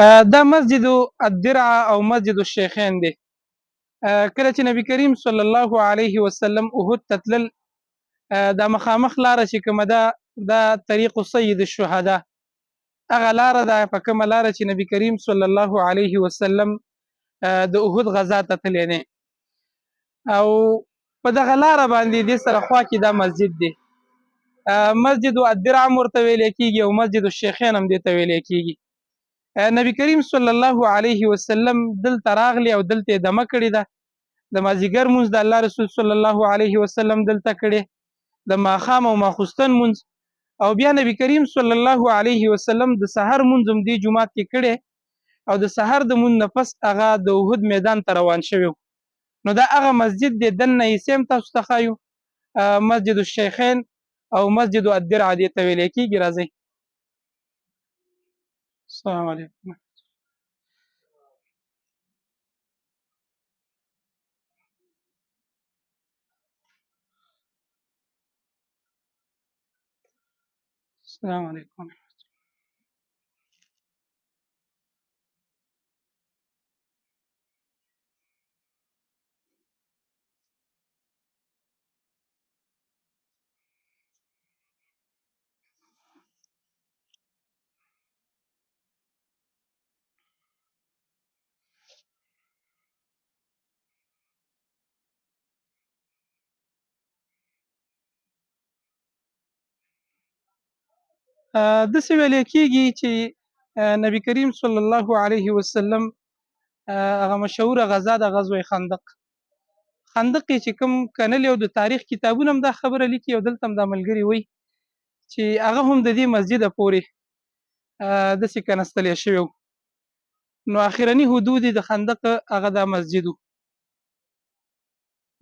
دا مسجد الدرع او مسجد الشیخین دی. کله چې نبی کریم صلی الله علیه وسلم احد ته تلل، دا مخامخ لاره چې کومه ده دا طریق سید الشهدا، هغه لاره ده په کومه لاره چې نبی کریم صلی الله علیه وسلم د احد غزا ته تللی دی، او په دغه لاره باندې دې سره خوا کې دا مسجد دی. مسجد الدرع هم ورته ویلی کېږي او مسجد الشیخین هم دې ته ویلی کېږي. نبی کریم صلی الله علیه وسلم دلته راغلی او دلته یې دمه کړې ده. د مازدیګر مونځ د الله رسول صلی الله علیه وسلم دلته کړې، د ماښام او ماخوستن مونځ، او بیا نبی کریم صلی الله علیه وسلم د سحر مونځ هم دې جومات کې کړی، او د سحر د مونځ نه پس هغه د احد میدان ته روان شوی. نو دا هغه مسجد دی، دننه یې سیم تاسو ته ښایو، مسجد الشیخین او مسجد الدرع دې ته ویلی کېږي. راځئ. السلام علیکم. السلام علیکم. داسې ویلی کېږي چې نبی کریم صلی الله علیه وسلم هغه مشهوره غزا د غزوه خندق کې چې کوم کنلې، او د تاریخ کتابونه هم دا خبره لیکي، او دلته هم دا ملګري وایي چې هغه هم د دې مسجده پورې داسې کنستلی شوی و. نو اخرني حدود د خندق هغه دا مسجد و،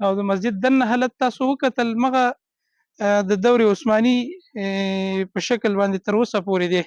او د مسجد دننه حالت تاسو وکتل، مغه د دور عثماني په شکل باندې تر اوسه پورې دی.